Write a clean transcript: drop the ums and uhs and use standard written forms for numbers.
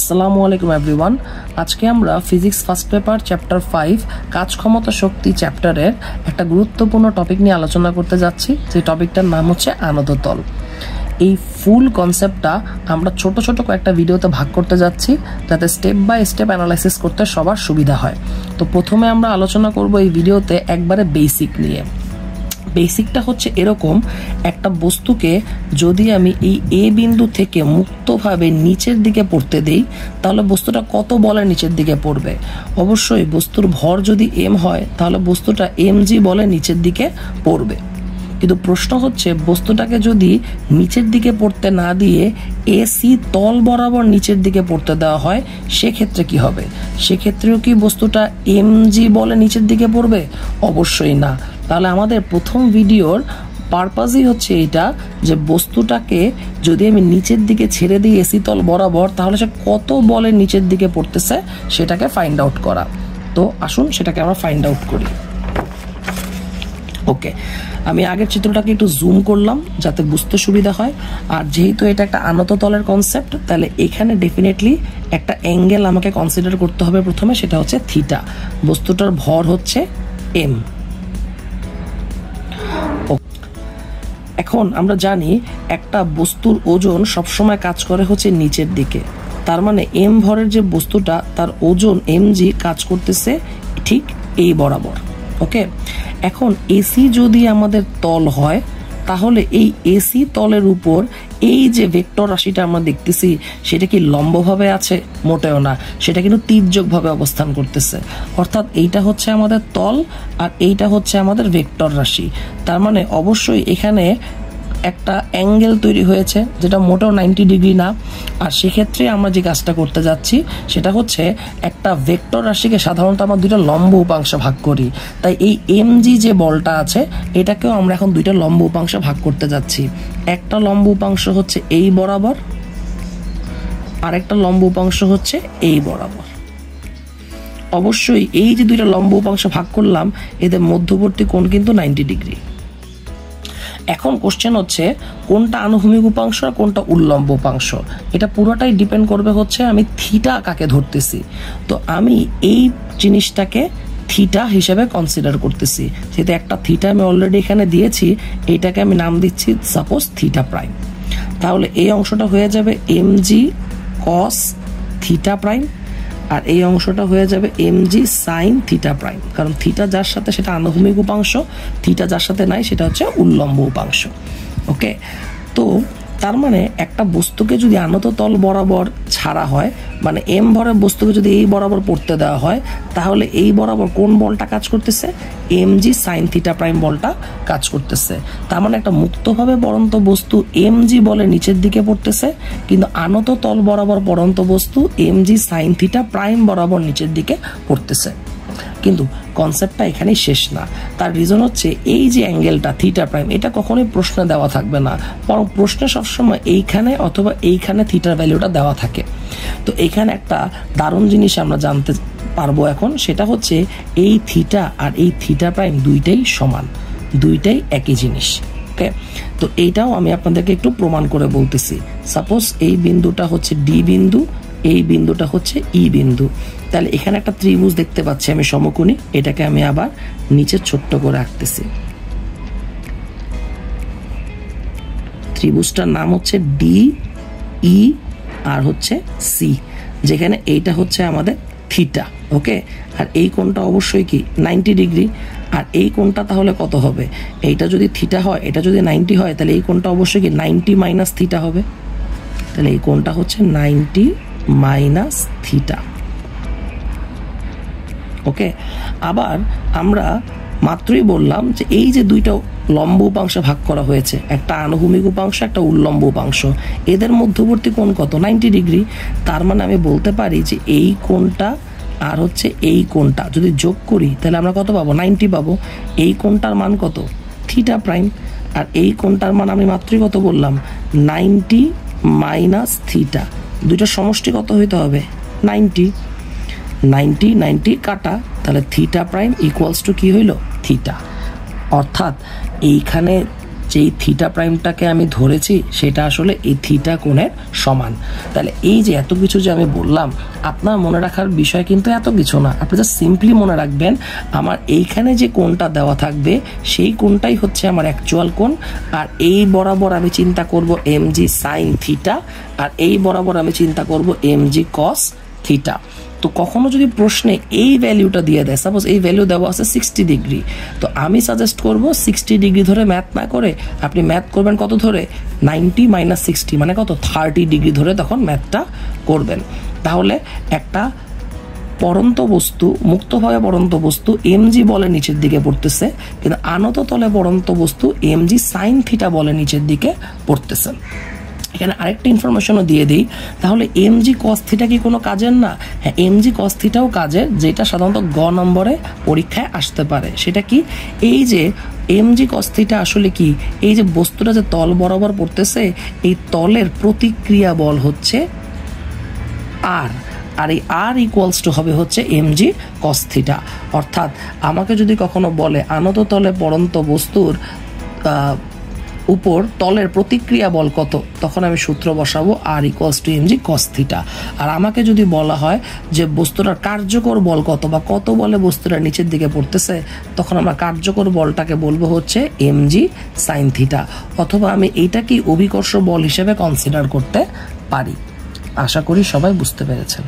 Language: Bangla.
আসসালামু আলাইকুম এভরিওয়ান। আজকে আমরা ফিজিক্স ফার্স্ট পেপার চ্যাপ্টার 5 কাজ ক্ষমতা শক্তি চ্যাপ্টারের একটা গুরুত্বপূর্ণ টপিক নিয়ে আলোচনা করতে যাচ্ছি, যে টপিকটার নাম হচ্ছে আনত তল। এই ফুল কনসেপ্টটা আমরা ছোট ছোট কয়েকটা ভিডিওতে ভাগ করতে যাচ্ছি, যাতে স্টেপ বাই স্টেপ অ্যানালাইসিস করতে সবার সুবিধা হয়। তো প্রথমে আমরা আলোচনা করব এই ভিডিওতে একবারে বেসিক নিয়ে। বেসিকটা হচ্ছে এরকম, একটা বস্তুকে যদি আমি এই এ বিন্দু থেকে মুক্তভাবে নিচের দিকে পড়তে দেই, তাহলে বস্তুটা কত বলের নিচের দিকে পড়বে। অবশ্যই বস্তুর ভর যদি এম হয়, তাহলে বস্তুটা mg বলে নিচের দিকে পড়বে। কিন্তু প্রশ্ন হচ্ছে, বস্তুটাকে যদি নিচের দিকে পড়তে না দিয়ে এসি তল বরাবর নিচের দিকে পড়তে দেওয়া হয়, সেক্ষেত্রে কি হবে? সেক্ষেত্রেও কি বস্তুটা mg বলে নিচের দিকে পড়বে? অবশ্যই না। তাহলে আমাদের প্রথম ভিডিওর পারপাসই হচ্ছে এইটা, যে বস্তুটাকে যদি আমি নিচের দিকে ছেড়ে দিই এসি তল বরাবর, তাহলে সে কত বলের নিচের দিকে পড়তেছে সেটাকে ফাইন্ড আউট করা। তো আসুন সেটাকে আমরা ফাইন্ড আউট করি। ওকে, আমি আগের চিত্রটাকে একটু জুম করলাম যাতে বুঝতে সুবিধা হয়। আর যেহেতু এটা একটা আনত তলের কনসেপ্ট, তাহলে এখানে ডেফিনেটলি একটা অ্যাঙ্গেল আমাকে কনসিডার করতে হবে প্রথমে, সেটা হচ্ছে থিটা। বস্তুটার ভর হচ্ছে এম। এখন আমরা জানি একটা বস্তুর ওজন সবসময় কাজ করে হচ্ছে নিচের দিকে, তার মানে এম ভরের যে বস্তুটা, তার ওজন mg কাজ করতেছে ঠিক এই বরাবর। ওকে, এখন এসি যদি আমাদের তল হয়, তাহলে এই এসি তলের উপর এই যে ভেক্টর রাশিটা আমরা দেখতেছি, সেটা কি লম্বভাবে আছে? মোটেও না, সেটা কিন্তু তির্যকভাবে অবস্থান করতেছে। অর্থাৎ এইটা হচ্ছে আমাদের তল আর এইটা হচ্ছে আমাদের ভেক্টর রাশি। তার মানে অবশ্যই এখানে একটা অ্যাঙ্গেল তৈরি হয়েছে, যেটা মোটেও 90 ডিগ্রি না। আর সেক্ষেত্রে আমরা যে কাজটা করতে যাচ্ছি সেটা হচ্ছে, একটা ভেক্টর রাশিকে সাধারণত আমরা দুইটা লম্ব উপাংশে ভাগ করি। তাই এই mg যে বলটা আছে, এটাকেও আমরা এখন দুইটা লম্ব উপাংশে ভাগ করতে যাচ্ছি। একটা লম্ব উপাংশ হচ্ছে এই বরাবর, আর একটা লম্ব উপাংশ হচ্ছে এই বরাবর। অবশ্যই এই যে দুইটা লম্ব উপাংশ ভাগ করলাম, এদের মধ্যবর্তী কোণ কিন্তু 90 ডিগ্রি। এখন কোশ্চেন হচ্ছে, কোনটা আনুভূমিক উপাংশ আর কোনটা উল্লম্ব উপাংশ? এটা পুরোটাই ডিপেন্ড করবে হচ্ছে আমি থিটা কাকে ধরতেছি। তো আমি এই জিনিসটাকে থিটা হিসেবে কনসিডার করতেছি, যেহেতু একটা থিটা আমি অলরেডি এখানে দিয়েছি, এইটাকে আমি নাম দিচ্ছি সাপোজ থিটা প্রাইম। তাহলে এই অংশটা হয়ে যাবে mg cos থিটা প্রাইম, আর এই অংশটা হয়ে যাবে mg sin থিটা প্রাইম। কারণ থিটা যার সাথে সেটা আনুভূমিক উপাংশ, থিটা যার সাথে নাই সেটা হচ্ছে উল্লম্ব উপাংশ। ওকে, তো তার মানে একটা বস্তুকে যদি আনত তল বরাবর ছাড়া হয়, মানে এম ভরের বস্তুকে যদি এই বরাবর পড়তে দেওয়া হয়, তাহলে এই বরাবর কোন বলটা কাজ করতেছে? mg sin থিটা প্রাইম বলটা কাজ করতেছে। তার মানে একটা মুক্তভাবে পড়ন্ত বস্তু mg বলে নিচের দিকে পড়তেছে, কিন্তু আনত তল বরাবর পড়ন্ত বস্তু mg sin থিটা প্রাইম বরাবর নিচের দিকে পড়তেছে। কিন্তু কনসেপ্টটা এখানেই শেষ না। তার রিজন হচ্ছে, এই যে অ্যাঙ্গেলটা থিটা প্রাইম, এটা কখনোই প্রশ্নে দেওয়া থাকবে না, বরং প্রশ্নে সবসময় এইখানে অথবা এইখানে থিটার ভ্যালুটা দেওয়া থাকে। তো এইখানে একটা দারুণ জিনিস আমরা জানতে পারবো এখন, সেটা হচ্ছে এই থিটা আর এই থিটা প্রাইম দুইটাই সমান, দুইটাই একই জিনিস। ওকে, তো এইটাও আমি আপনাদেরকে একটু প্রমাণ করে বলতেছি। সাপোজ এই বিন্দুটা হচ্ছে ডি বিন্দু, এই বিন্দুটা হচ্ছে ই বিন্দু। তাহলে এখানে একটা ত্রিভুজ দেখতে পাচ্ছি আমি সমকোণী, এটাকে আমি আবার নিচে ছোট্ট করে আঁকতেছি। ত্রিভুজটার নাম হচ্ছে ডি ই আর হচ্ছে সি, যেখানে এইটা হচ্ছে আমাদের থিটা। ওকে, আর এই কোণটা অবশ্যই কি 90 ডিগ্রি। আর এই কোণটা তাহলে কত হবে? এইটা যদি থিটা হয়, এটা যদি 90 হয়, তাহলে এই কোণটা অবশ্যই কি 90 মাইনাস থিটা হবে। তাহলে এই কোণটা হচ্ছে 90 মাইনাস থিটা। ওকে, আবার আমরা মাত্রই বললাম যে এই যে দুইটা লম্ব উপাংশে ভাগ করা হয়েছে, একটা আনুভূমিক উপাংশ, একটা উল্লম্ব উপাংশ, এদের মধ্যবর্তী কোণ কত? 90 ডিগ্রি। তার মানে আমি বলতে পারি যে এই কোণটা আর হচ্ছে এই কোণটা যদি যোগ করি, তাহলে আমরা কত পাবো? 90 পাবো। এই কোণটার মান কত? Theta prime. আর এই কোণটার মান আমি মাত্রই কত বললাম? 90 মাইনাস থিটা। দুইটার সমষ্টি কত হইতে হবে? 90। 90 কাটা, তাহলে থিটা প্রাইম ইকুয়ালস টু কি হইল? থিটা। অর্থাৎ এইখানে যেই থিটা প্রাইমটাকে আমি ধরেছি সেটা আসলে এই থিটা কোণের সমান। তাহলে এই যে এত কিছু যে আমি বললাম, আপনার মনে রাখার বিষয় কিন্তু এত কিছু না। আপনি জাস্ট সিম্পলি মনে রাখবেন আমার এইখানে যে কোণটা দেওয়া থাকবে সেই কোণটাই হচ্ছে আমার অ্যাকচুয়াল কোণ, আর এই বরাবর আমি চিন্তা করব mg sin থিটা, আর এই বরাবর আমি চিন্তা করব mg cos থিটা। তো কখনো যদি প্রশ্নে এই ভ্যালুটা দিয়ে দেয়, সাপোজ এই ভ্যালু দেওয়া আছে 60 ডিগ্রি, তো আমি সাজেস্ট করব 60 ডিগ্রি ধরে ম্যাথ না করে আপনি ম্যাথ করবেন কত ধরে, 90 মাইনাস 60 মানে কত, 30 ডিগ্রি ধরে তখন ম্যাথটা করবেন। তাহলে একটা পরন্ত বস্তু, মুক্তভাবে পরন্ত বস্তু mg বলে নিচের দিকে পড়তেছে, কিন্তু আনত তলে পরন্ত বস্তু mg sin থিটা বলে নিচের দিকে পড়তেছে। এখানে আরেকটা ইনফরমেশনও দিয়ে দিই, তাহলে mg cos থিটা কি কোনো কাজের না? হ্যাঁ, mg cos থিটাও কাজের, যেটা সাধারণত গ নম্বরে পরীক্ষায় আসতে পারে। সেটা কি, এই যে mg cos থিটা আসলে কি, এই যে বস্তুটা যে তল বরাবর পড়তেছে, এই তলের প্রতিক্রিয়া বল হচ্ছে আর, আর এই আর ইকুয়ালস টু হবে হচ্ছে mg cos থিটা। অর্থাৎ আমাকে যদি কখনো বলে আনত তলে পড়ন্ত বস্তুর উপর তলের প্রতিক্রিয়া বল কত, তখন আমি সূত্র বসাবো আর equals to mg cos theta. আর আমাকে যদি বলা হয় যে বস্তুটার কার্যকর বল কত, বা কত বলে বস্তুটা নিচের দিকে পড়তেছে, তখন আমরা কার্যকর বলটাকে বলবো হচ্ছে mg sin থিটা। অথবা আমি এইটাকেই অভিকর্ষ বল হিসেবে কনসিডার করতে পারি। আশা করি সবাই বুঝতে পেরেছেন।